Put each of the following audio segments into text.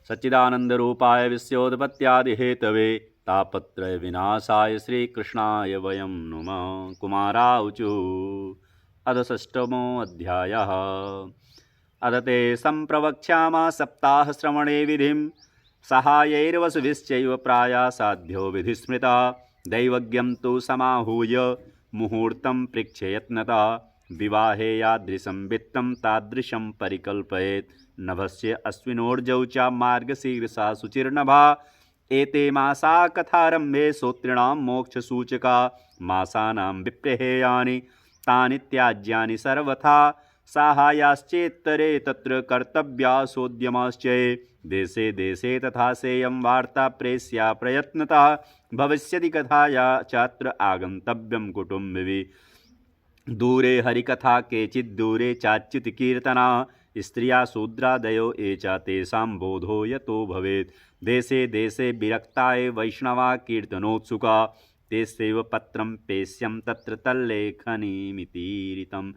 सच्चिदानन्दरूपाय विश्वोत्पत्त्यादिहेतवे तापत्रय विनाशाय श्रीकृष्णाय वयं नुमः। कुमाराऊचु अध षष्ठमोऽध्यायः। अध ते सम्प्रवक्ष्यामः सप्ताहश्रवणे विधिं सहायैर्वसुभिश्चैव प्रायासाध्यो विधिस्मृता। दैवज्ञं तु समाहूय मुहूर्तं पृच्छे यत्नता। विवाहे यादृशं वित्तं तादृशं परिकल्पयेत्। नभस्य अश्विनोर्जौ च मार्गशीर्षा शुचिर्नभा। एते मासा कथारम्भे श्रोतॄणां मोक्षसूचका। मासानां विप्रहेयानि तानि त्याज्यानि सर्वथा। साहाय्याश्चेत्तरे तत्र कर्तव्यासोद्यमाश्च। देशे देशे तथा सेयं वार्ता प्रेष्या प्रयत्नतः। भविष्यति कथाया चात्र आगन्तव्यं कुटुम्बिभिः। दूरे हरिकथा केचिद्दूरे चाच्युतिकीर्तना। स्त्रिया शूद्रादयो ये च तेषां बोधो यतो भवेत्। देशे देशे विरक्ताये वैष्णवा कीर्तनोत्सुका। तेस्यैव पत्रं पेश्यं तत्र तल्लेखनीमितीरितं।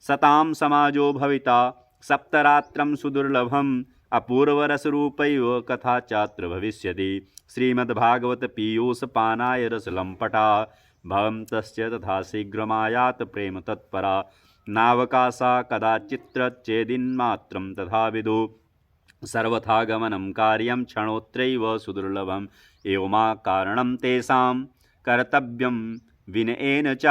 सतां समाजो भविता सप्तरात्रं सुदुर्लभम्। अपूर्वरसरूपैव कथा चात्र भविष्यति। श्रीमद्भागवत पीयूषपानाय रसलम्पटा। भवन्तश्च तथा शीघ्रमायात प्रेम तत्परा। नावकाशा कदाचित्र चेदिन्मात्रं तथा विदु। सर्वथा गमनं कार्यं क्षणोत्रैव सुदुर्लभम्। एवमाकारणं तेषां कर्तव्यं विनयेन च।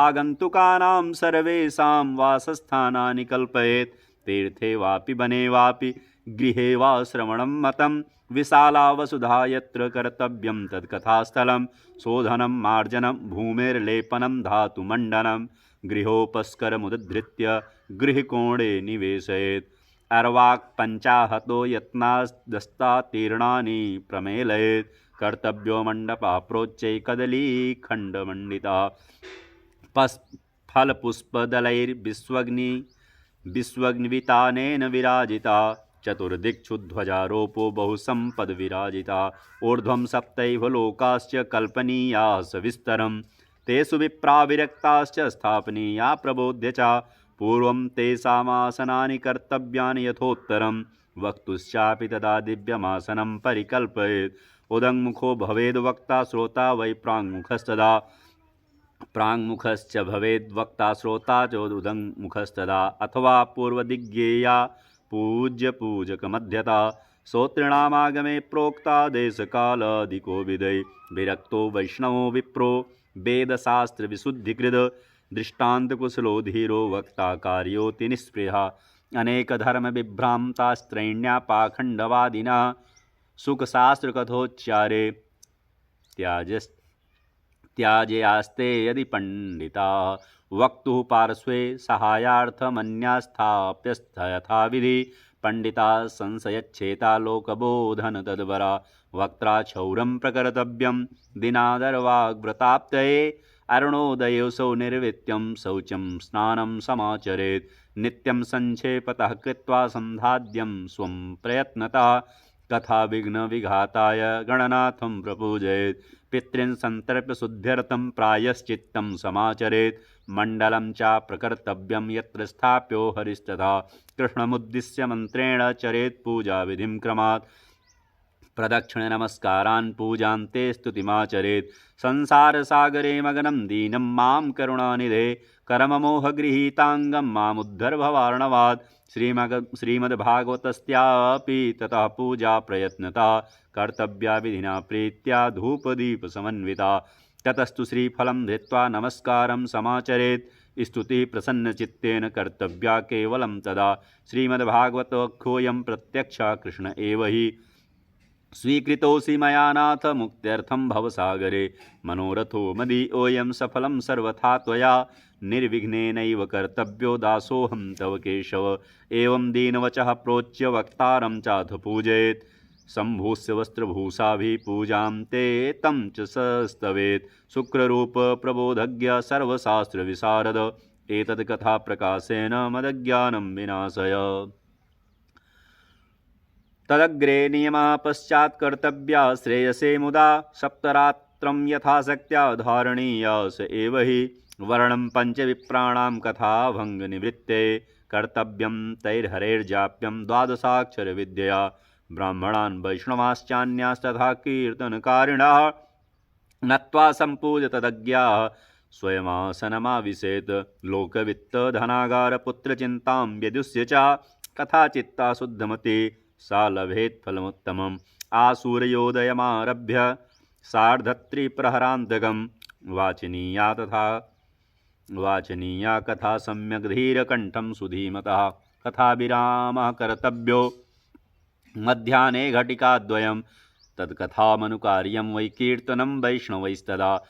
आगन्तुकानां सर्वेषां वासस्थानानि कल्पयेत्। तीर्थे वापि वने वापि गृहे वा श्रवणं मतं। विशाला वसुधा यत्र कर्तव्यं तत्कथास्थलं। शोधनं मार्जनं भूमेर्लेपनं धातुमण्डनं। गृहोपस्करमुद्धृत्य गृहकोणे निवेशयेत्। अर्वाक् पञ्चाहतो यत्नादस्तातीर्णानि प्रमेलयेत्। कर्तव्यो मण्डपः प्रोच्चै कदलीखण्डमण्डिता। फलपुष्पदलैर्विश्वग्निवितानेन विराजिता। चतुर्दिक्षु ध्वजारोपो बहुसम्पद्विराजिता। ऊर्ध्वं सप्तैव लोकाश्च कल्पनीयाः सविस्तरम्। तेषु विप्रा विरक्ताश्च स्थापनीया प्रबोध्य च। पूर्वं तेषामासनानि कर्तव्यानि यथोत्तरं। वक्तुश्चापि तदा दिव्यमासनं परिकल्पयेत्। उदङ्मुखो भवेद् वक्ता श्रोता वै प्राङ्मुखस्तदा। प्राङ्मुखश्च भवेद् वक्ता श्रोता च उदङ्मुखस्तदा। अथवा पूर्वदिग्गेया पूज्यपूजकमध्यता। श्रोतॄणामागमे प्रोक्ता देशकालादिको विदै। विरक्तो वैष्णवो विप्रो वेदशास्त्रविशुद्धिकृत्। दृष्टान्तकुशलो धीरो वक्ता कार्योऽति निःस्पृहा। अनेकधर्मविभ्रान्तास्त्रैण्या पाखण्डवादिनः। सुखशास्त्रकथोच्चारे त्याज्यास्ते यदि पंडिताः। वक्तुः पार्श्वे सहायार्थमन्यास्थाप्यस्थ यथाविधि। पंडिताः संशयच्छेता लोकबोधन तद्वरा। वक्त्रा क्षौरं प्रकर्तव्यं दिनादर्वाग्व्रताप्तये। अरुणोदयोऽसौ निर्वित्यं शौचं स्नानं समाचरेत्। नित्यं संक्षेपतः कृत्वा सन्धाद्यं स्वं प्रयत्नतः। कथा विघ्नविघाताय गणनाथं प्रपूजयेत्। पितॄन् सन्तर्प्य शुद्ध्यर्थं प्रायश्चित्तं समाचरेत्। मण्डलं च प्रकर्तव्यं यत्र स्थाप्यो हरिस्तथा। कृष्णमुद्दिश्य मन्त्रेण चरेत् पूजाविधिं क्रमात्। प्रदक्षिणनमस्कारान् पूजान्ते स्तुतिमाचरेत्। संसारसागरे मग्नं दीनं मां करुणानिधे। कर्ममोहगृहीताङ्गं मामुद्धर भवार्णवात्। श्रीमद्भागवतस्यापि ततः पूजा प्रयत्नता। कर्तव्या विधिना प्रीत्या धूपदीपसमन्विता। ततस्तु श्रीफलं धृत्वा नमस्कारं समाचरेत्। स्तुतिः प्रसन्नचित्तेन कर्तव्या केवलं तदा। श्रीमद्भागवतोऽयं प्रत्यक्षः कृष्ण एव हि। स्वीकृतोऽसि मया नाथ मुक्त्यर्थं भवसागरे। मनोरथो मदीयोऽयं सफलं सर्वथा त्वया। निर्विघ्नेनैव कर्तव्यो दासोऽहं तव केशव। एवं दीनवचः प्रोच्य वक्तारं चाथ पूजयेत्। शम्भुस्य वस्त्रभूषाभिः पूजां ते तं च सस्तवेत्। शुक्ररूप प्रबोधज्ञ सर्वशास्त्रविशारद। एतत् कथाप्रकाशेन मदज्ञानं विनाशय। तदग्रे नियमः पश्चात् कर्तव्या श्रेयसे मुदा। सप्तरात्रं यथाशक्त्या धारणीया स एव हि। वर्णं पञ्चविप्राणां कथाभङ्गनिवृत्ते। कर्तव्यं तैर्हरेर्जाप्यं द्वादशाक्षरविद्यया। ब्राह्मणान् वैष्णवाश्चान्यास्तथा कीर्तनकारिणः नत्वा सम्पूज्य तदज्ञाः स्वयमासनमाविशेत्। लोकवित्तधनागारपुत्रचिन्तां व्यदुष्य च कथाचित्ता शुद्धमती सा लभेत् फलमुत्तमम्। आसूर्योदयमारभ्य सार्धत्रिप्रहरान्तकं वाचनीया कथा सम्यग् धीरकण्ठं सुधीमतः। कथाभिरामः कर्तव्यो मध्याह्ने घटिकाद्वयं तत्कथामनुकार्यं वै कीर्तनं वैष्णवैस्तदा।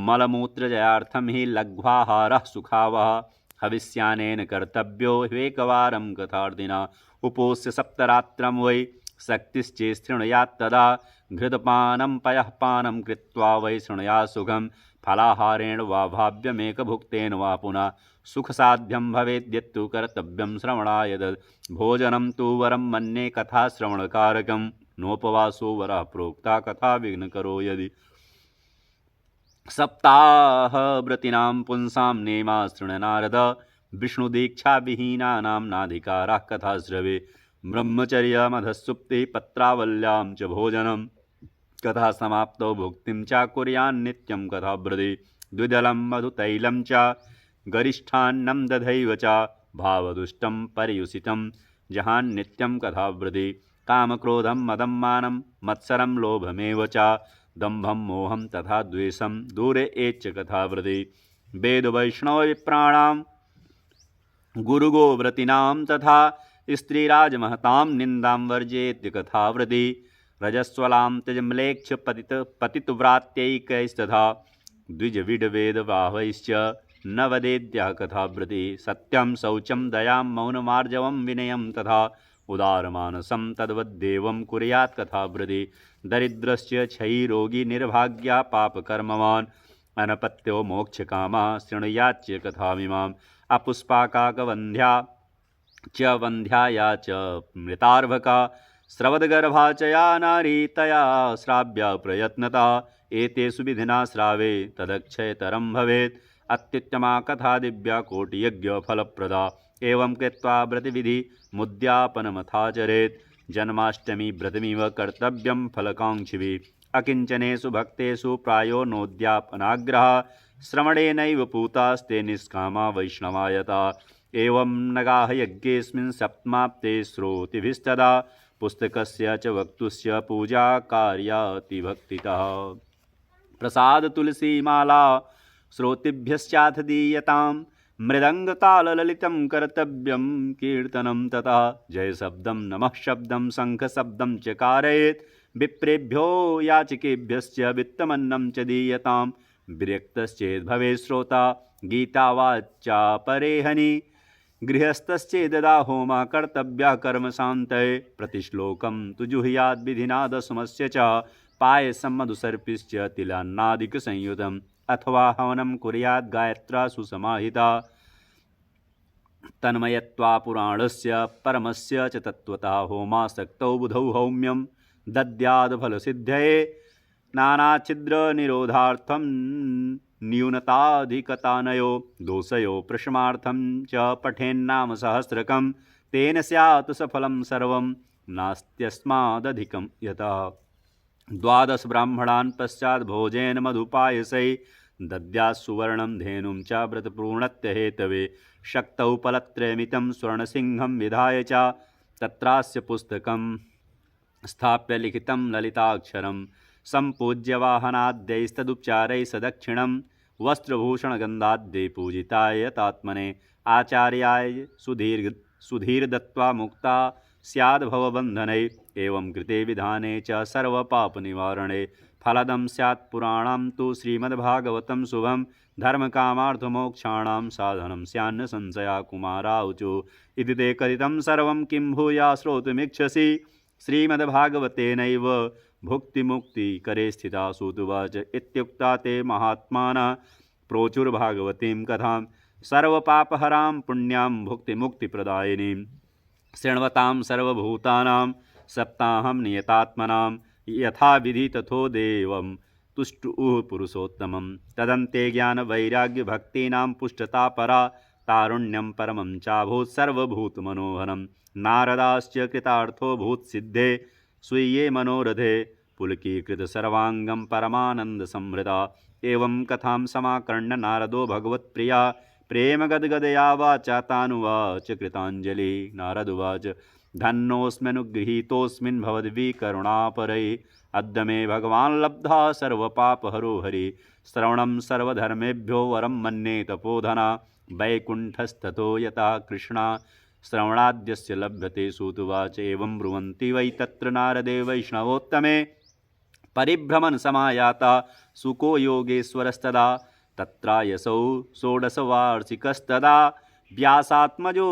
मलमूत्रजयार्थं हि लघ्वाहारः सुखावः हविष्यानेन कर्तव्यो ह्येकवारं कथार्थिना। उपोष्य सप्तरात्रं वै शक्तिश्चेत् शृणुयात् तदा। घृतपानं पयःपानं कृत्वा वै शृणुयात् सुखं फलाहारेण वा भाव्यमेकभुक्तेन वा पुनः। सुखसाध्यं भवेद्यत्तु कर्तव्यं श्रवणाय तद्। भोजनं तु वरं मन्ये कथाश्रवणकारकं नोपवासो वरः प्रोक्ता कथा विघ्नकरो यदि। सप्ताहव्रतीनां पुंसां नेमाश्रृण नारद विष्णुदीक्षाविहीनानां नाधिकाराः कथाश्रवे। ब्रह्मचर्यमधःसुप्तिः पत्रावल्यां च भोजनं कथासमाप्तौ भुक्तिं च कुर्यान्नित्यं कथाव्रते। द्विदलं मधुतैलं च गरिष्ठान्नं दधैव च भावदुष्टं पर्युषितं जहान्नित्यं कथाव्रते। कामक्रोधं मदं मानं मत्सरं लोभमेव च दम्भं मोहं तथा द्वेषं दूरे एच्च कथाव्रते। वेदवैष्णवविप्राणां गुरुगोव्रतीनां तथा स्त्रीराजमहतां निन्दां वर्जयेत् कथाव्रते। रजस्वलां त्यजम्लेक्ष पतितव्रात्यैकैस्तथा द्विजविडवेदवाहैश्च न वदेद्यः कथाव्रते। सत्यं शौचं दयां मौनमार्जवं विनयं तथा उदारमानसं तद्वद्देवं कुर्यात् कथाव्रते। दरिद्रस्य क्षयीरोगी निर्भाग्या पापकर्मवान् अनपत्यो मोक्षकामः शृणुयाच्च कथामिमाम्। अपुष्पाकाकवन्ध्या च वन्ध्याया च मृतार्भका स्रवद्गर्भा च या नारी तया श्राव्या प्रयत्नता। एतेषु विधिना श्रावे तदक्षयतरं भवेत्। अत्युत्तमा कथा दिव्या कोटियज्ञफलप्रदा। एवं कृत्वा व्रतविधि मुद्यापनमथाचरेत्। जन्माष्टमी व्रतमिव कर्तव्यं फलकाङ्क्षिभिः। अकिञ्चनेषु भक्तेषु प्रायो नोद्यापनाग्रहः श्रवणेनैव पूतास्ते निष्कामा वैष्णवायता। एवं नगाः यज्ञेऽस्मिन् सप्तमाप्ते श्रोतिभिस्तदा। पुस्तकस्य च वक्तुस्य पूजा कार्यातिभक्तितः। प्रसाद तुलसीमाला श्रोतिभ्यश्चाथ दीयताम्। मृदङ्गताललितं कर्तव्यं कीर्तनं तथा। जयशब्दं नमः शब्दं शङ्खशब्दं च कारयेत्। विप्रेभ्यो याचकेभ्यश्च वित्तमन्नं च दीयताम्। विरक्तश्चेद् भवेत् श्रोता गीतावाचा परेहनि। गृहस्थश्चेददा होमा कर्तव्यः कर्मशान्तये। प्रतिश्लोकं तु जुहुयाद् विधिना दशमस्य च पायसं मधुसर्पिश्च तिलान्नादिकसंयुतम्। अथवा हवनं कुर्याद् गायत्र्या सुसमाहिता। तन्मयत्वा पुराणस्य परमस्य च तत्त्वतः। होमासक्तौ बुधौ हौम्यं दद्याद् फलसिद्धये। नानाच्छिद्रनिरोधार्थं न्यूनताधिकतानयो दोषयो प्रशमार्थं च पठेन्नाम सहस्रकं। तेन स्यात् सफलं सर्वं नास्त्यस्मादधिकं यतः। 12 ब्राह्मणान् पश्चात् भोजेन मधुपायसै दद्यात् सुवर्णं धेनुं च व्रतपूर्णत्य हेतवे। शक्तौ फलत्रयमितं स्वर्णसिंहं विधाय च तत्रास्य पुस्तकं स्थाप्य लिखितं ललिताक्षरं। सम्पूज्य वाहनाद्यैस्तदुपचारैः सदक्षिणं वस्त्रभूषणगन्धाद्यै पूजिताय तात्मने। आचार्याय सुधीर्दत्त्वा मुक्ता स्याद्भवबन्धनैः। एवं कृते विधाने च सर्वपापनिवारणे फलदं स्यात्। पुराणं तु श्रीमद्भागवतं शुभं धर्मकामार्थमोक्षाणां साधनं स्यान्न संशया। कुमारावुचो इति ते कथितं सर्वं किं भूया श्रोतुमिच्छसि। श्रीमद्भागवतेनैव भुक्तिमुक्तिकरे स्थिता। सूतुवाच इत्युक्ता ते महात्मानः प्रोचुर्भागवतीं कथां। सर्वपापहरां पुण्यां भुक्तिमुक्तिप्रदायिनीं। शृण्वतां सर्वभूतानां सप्ताहं नियतात्मनां। यथा विधि तथोदेवं तुष्टुः पुरुषोत्तमं। तदन्ते ज्ञानवैराग्यभक्तीनां पुष्टता परा। तारुण्यं परमं चाभूत् सर्वभूतमनोहरं। नारदाश्च कृतार्थो भूत् सिद्धे स्वीये मनोरथे पुलकीकृत सर्वांगं परमानंद समृता। एवं कथां समाकर्ण्य नारदो भगवत्प्रिया प्रेम गदगदया वाचा तानुवाच कृताञ्जलि। नारद उवाच धन्योऽस्म्यनुगृहीतोऽस्मिन् भवद्विकरुणापरै। अद्य मे भगवान् लब्धा सर्वपापहरो हरि। श्रवणं सर्वधर्मेभ्यो वरं मन्ये तपोधना। वैकुण्ठस्ततो यथा कृष्णा श्रवणाद्यस्य लभ्यते। सूत उवाच एवं ब्रुवन्ति वै तत्र नारदे वैष्णवोत्तमे। परिभ्रमन् समायाता सुको योगेश्वरस्तदा। तत्रायसौ षोडशवार्षिकस्तदा। व्यासात्मजो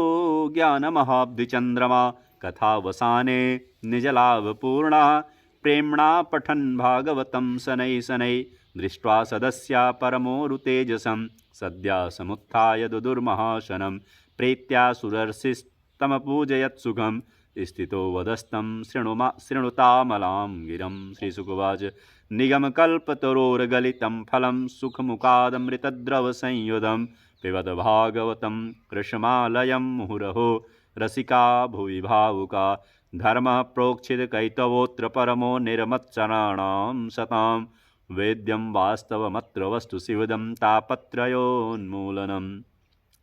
ज्ञानमहाब्धिचन्द्रमा। कथावसाने निजलाभपूर्णः प्रेम्णा पठन् भागवतं शनैः शनैः। दृष्ट्वा सदस्या परमोरुतेजसं सद्या समुत्थाय दुदुर्महाशनं। प्रीत्यासुरर्षिस्तमपूजयत्सुखं स्थितो वदस्तं शृणुतामलां गिरं। श्रीशुकवाच निगमकल्पतरोर्गलितं फलं सुखमुखादमृतद्रवसंयुधं। पिबद भागवतं कृशमालयं मुहुरहो रसिका भुवि भावुका। धर्मः प्रोक्षितकैतवोऽत्र परमो निर्मत्सराणां सतां। वेद्यं वास्तवमत्र वस्तु शिवदं तापत्रयोन्मूलनम्।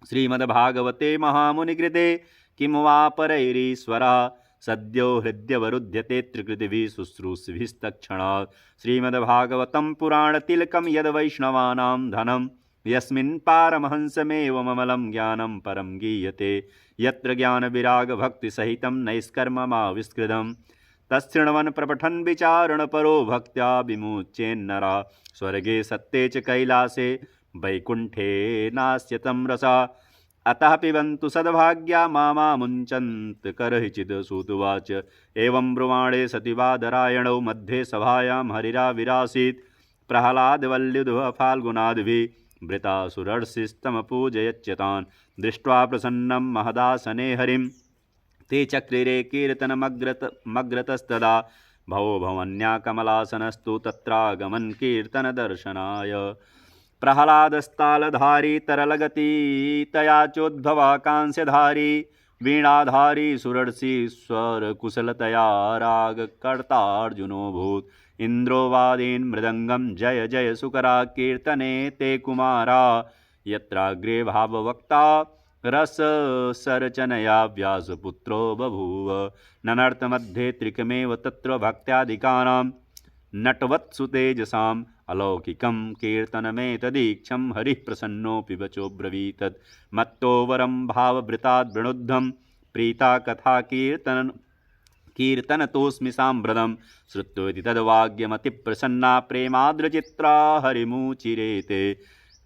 श्रीमद्भागवते महामुनिकृते किं वा परैरीश्वरः। सद्यो हृद्यवरुध्यते त्रिकृतिभिः शुश्रूषिभिस्तत्क्षणात्। श्रीमद्भागवतं पुराणतिलकं यद्वैष्णवानां धनं। यस्मिन् पारमहंसमेवममलं ज्ञानं परं गीयते। यत्र ज्ञानविरागभक्तिसहितं नैष्कर्म्यमाविष्कृतं। तच्छृण्वन् प्रपठन् विचारणपरो भक्त्या विमुच्येन्नरा। स्वर्गे सत्ये च कैलासे वैकुण्ठे नास्यतं रसा। अतः पिबन्तु सद्भाग्या मामुञ्चन्त करहिचित्। सूत उवाच एवं ब्रुवाणे सति बादरायणौ मध्ये सभायां हरिराविरासीत्। प्रह्लादवल्ल्युधः फाल्गुनादिभिः वृतासुरर्षिस्तमपूजयच्यतान्। दृष्ट्वा प्रसन्नं महदासने हरिं ते चक्रिरे कीर्तनमग्रतस्तदा। भवो भवन्या कमलासनस्तु तत्रागमन् कीर्तनदर्शनाय। प्रह्लादस्तालधारी तरलगति तया चोद्भवा कांस्यधारी। वीणाधारी सुरर्षि स्वरकुशलतया रागकर्तार्जुनोऽभूत्। इन्द्रो वादीन् मृदङ्गं जय जय सुकरा कीर्तने ते कुमारा। यत्राग्रे भाववक्ता रससरचनया व्यासपुत्रो बभूव। ननर्तमध्ये त्रिकमेव तत्र भक्त्यादिकानां नटवत्सुतेजसाम्। अलौकिकं कीर्तनमेतदीक्षं हरिः प्रसन्नोऽपि वचो ब्रवीतत्। मत्तो वरं भावभृताद् वृणुद्धं प्रीता कथा कीर्तनतोऽस्मि साम्प्रतं। श्रुत्वेति तद्वाक्यमतिप्रसन्ना प्रेमाद्रचित्रा हरिमुचिरेते।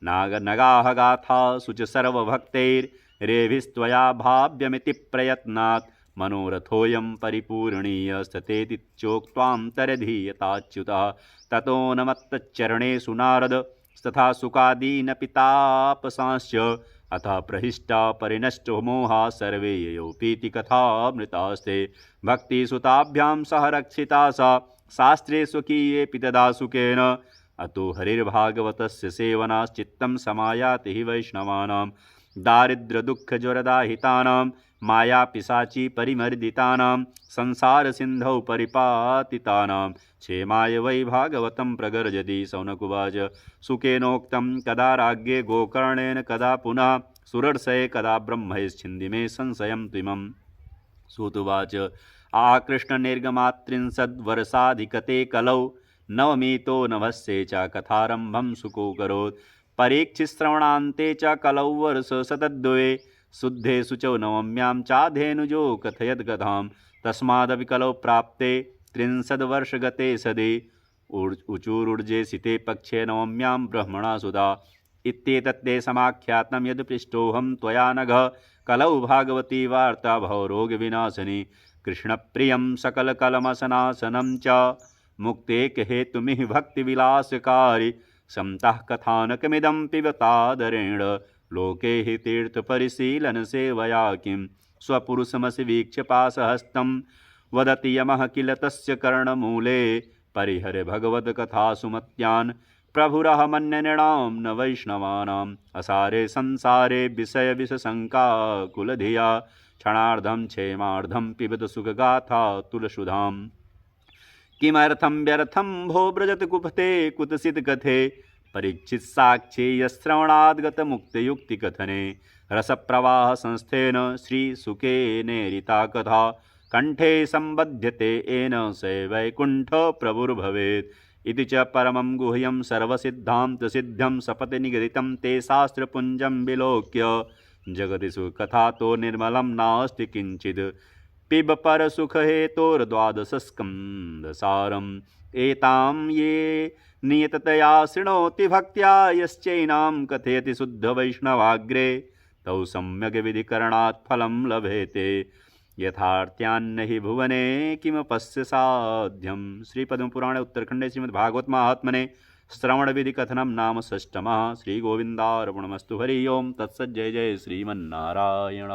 नगाः गाथा शुच सर्वभक्तैर्रेभिस्त्वया भाव्यमिति प्रयत्नात्। मनोरथोऽयं परिपूर्णीय सतेति चोक्त्वां तरधीयताच्युतः। ततो नमत्तच्चरणेषु नारद तथा सुकादीनपि तापसांश्च। अतः प्रहिष्टा परिनष्टो मोहा सर्वे ययोपीति कथामृतास्ते। भक्तिसुताभ्यां सह रक्षिता सा शास्त्रे स्वकीयेऽपि तदा सुखेन। अतो हरिर्भागवतस्य सेवनाश्चित्तं समायाति हि वैष्णवानां। दारिद्र्यदुःखज्वरदाहितानां मायापिशाची परिमर्दितानां संसारसिन्धौ परिपातितानां क्षेमाय वै भागवतं प्रगर्जति। शौनकुवाच सुखेनोक्तं कदा राज्ञे गोकर्णेन कदा पुनः सुरर्षये कदा ब्रह्मैश्छिन्दि मे संशयं त्विमम्। सूत उवाच आकृष्णनिर्गमात्रिंशद्वर्षाधिकते कलौ नवमीतो नभस्ये च कथारम्भं सुकोऽकरोत्। परीक्षिश्रवणान्ते च कलौ वर्षशतद्वये शुद्धे शुचौ नवम्यां चाधेनुजो कथयद्कथां। तस्मादपि कलौ प्राप्ते त्रिंशद्वर्षगते सदि उचूरुर्जे सिते पक्षे नवम्यां ब्रह्मणा सुधा। इत्येतत्ते समाख्यातं यद् पृष्टोऽहं त्वया नघ। कलौ भागवती वार्ता भवरोगविनाशिनी। कृष्णप्रियं सकलकलमशनाशनं च मुक्तेकहेतुमिह भक्तिविलासकारी। समतः कथानकमिदं पिबतादरेण लोके हि तीर्थपरिशीलनसेवया किं। स्वपुरुषमसि वीक्ष्य पाशहस्तं वदति यमः किल तस्य कर्णमूले। परिहर भगवत्कथासु मत्यान् प्रभुरहमन्यनृणां न वैष्णवानाम्। असारे संसारे विषयविषशङ्काकुलधिया क्षणार्धं क्षेमार्धं पिबत सुखगाथा तुलसुधाम्। किमर्थं व्यर्थं भो व्रजत कुपथे कुतसित कथे परीक्षित साक्षी यश्रवणाद्गतमुक्तयुक्तिकथने रसप्रवाह संस्थेन श्रीसुकेनेरिता कथा कंठे संबध्यते येन स वैकुंठ प्रभुर्भवेत् इति च परमं गुह्यं सर्वसिद्धान्तसिद्ध्यं सपति निगदितं ते शास्त्रपुञ्जं विलोक्य जगति सुकथातो निर्मलं नास्ति किञ्चित् पिब परसुखहेतोर्द्वादशस्कन्धसारम् एतां ये नियततया शृणोति भक्त्या यश्चैनां कथयति शुद्धवैष्णवाग्रे तौ सम्यग्विधिकरणात् फलं लभेते यथार्थ्यान्न हि भुवने किमपस्य साध्यं। श्रीपद्मपुराणे उत्तरखण्डे श्रीमद्भागवत महात्मने श्रवणविधिकथनं नाम षष्ठमः। श्रीगोविन्दार्पणमस्तु। हरि ओं तत्सत्। जय जय श्रीमन्नारायण।